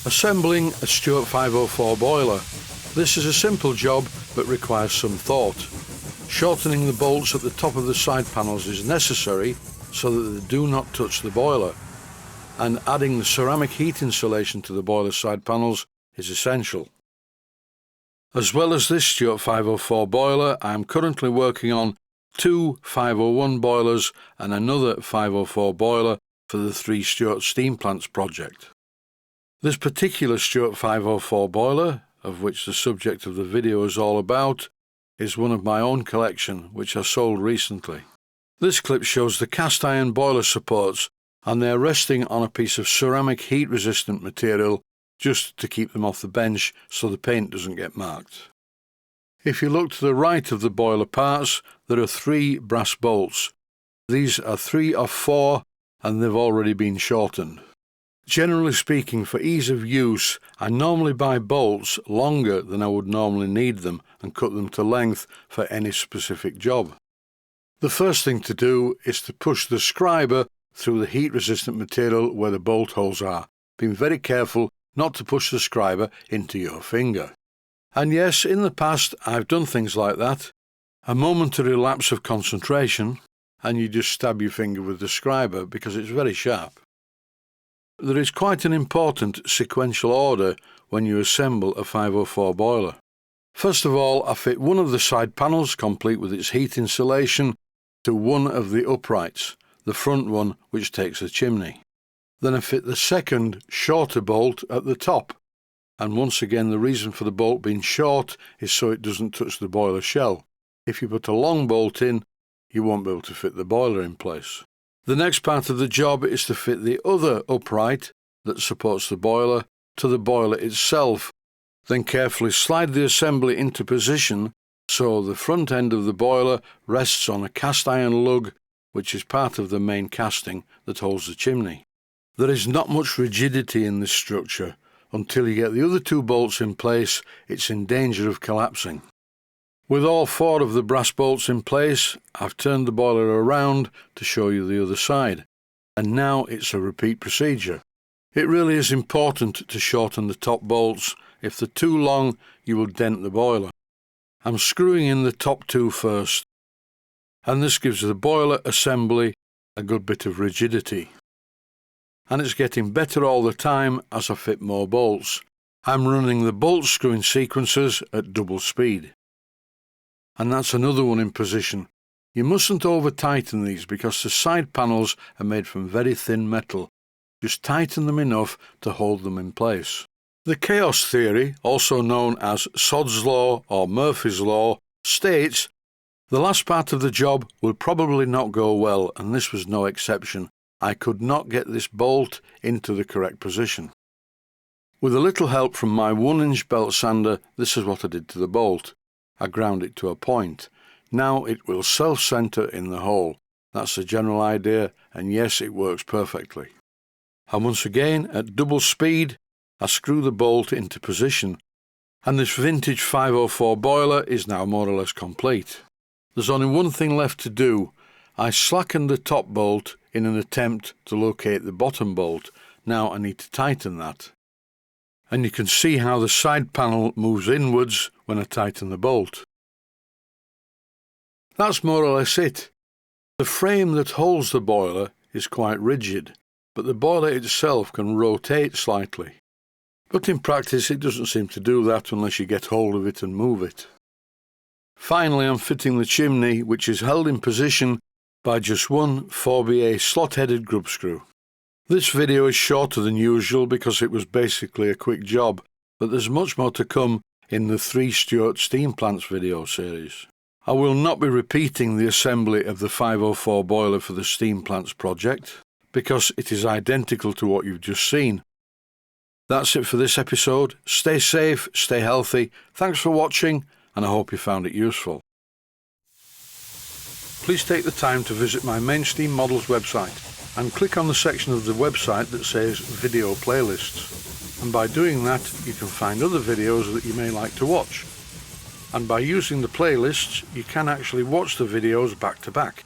Assembling a Stuart 504 boiler. This is a simple job but requires some thought. Shortening the bolts at the top of the side panels is necessary so that they do not touch the boiler, and adding the ceramic heat insulation to the boiler side panels is essential. As well as this Stuart 504 boiler, I am currently working on 2 501 boilers and another 504 boiler for the 3 Stuart steam plants project. This particular Stuart 504 boiler, of which the subject of the video is all about, is one of my own collection which I sold recently. This clip shows the cast iron boiler supports, and they are resting on a piece of ceramic heat resistant material just to keep them off the bench so the paint doesn't get marked. If you look to the right of the boiler parts, there are 3 brass bolts. These are 3 of 4 and they've already been shortened. Generally speaking, for ease of use, I normally buy bolts longer than I would normally need them and cut them to length for any specific job. The first thing to do is to push the scriber through the heat-resistant material where the bolt holes are, being very careful not to push the scriber into your finger. And yes, in the past I've done things like that. A momentary lapse of concentration and you just stab your finger with the scriber because it's very sharp. There is quite an important sequential order when you assemble a 504 boiler. First of all, I fit one of the side panels, complete with its heat insulation, to one of the uprights, the front one which takes the chimney. Then I fit the second, shorter bolt at the top, and once again the reason for the bolt being short is so it doesn't touch the boiler shell. If you put a long bolt in, you won't be able to fit the boiler in place. The next part of the job is to fit the other upright that supports the boiler to the boiler itself, then carefully slide the assembly into position so the front end of the boiler rests on a cast iron lug which is part of the main casting that holds the chimney. There is not much rigidity in this structure. Until you get the other 2 bolts in place, it's in danger of collapsing. With all 4 of the brass bolts in place, I've turned the boiler around to show you the other side, and now it's a repeat procedure. It really is important to shorten the top bolts. If they're too long, you will dent the boiler. I'm screwing in the top 2 first, and this gives the boiler assembly a good bit of rigidity. And it's getting better all the time as I fit more bolts. I'm running the bolt screwing sequences at double speed. And that's another one in position. You mustn't over tighten these because the side panels are made from very thin metal. Just tighten them enough to hold them in place. The chaos theory, also known as Sod's law or Murphy's law, states the last part of the job will probably not go well, and this was no exception. I could not get this bolt into the correct position. With a little help from my 1-inch belt sander, this is what I did to the bolt. I ground it to a point. Now it will self-center in the hole. That's the general idea, and yes, it works perfectly. And once again, at double speed, I screw the bolt into position, and this vintage 504 boiler is now more or less complete. There's only one thing left to do. I slackened the top bolt in an attempt to locate the bottom bolt. Now I need to tighten that. And you can see how the side panel moves inwards when I tighten the bolt. That's more or less it. The frame that holds the boiler is quite rigid, but the boiler itself can rotate slightly. But in practice it doesn't seem to do that unless you get hold of it and move it. Finally, I'm fitting the chimney, which is held in position by just one 4BA slot-headed grub screw. This video is shorter than usual because it was basically a quick job, but there's much more to come in the 3 Stuart steam plants video series. I will not be repeating the assembly of the 504 boiler for the steam plants project because it is identical to what you've just seen. That's it for this episode. Stay safe, stay healthy. Thanks for watching, and I hope you found it useful. Please take the time to visit my main Steam Models website and click on the section of the website that says Video Playlists. And by doing that, you can find other videos that you may like to watch. And by using the playlists, you can actually watch the videos back to back.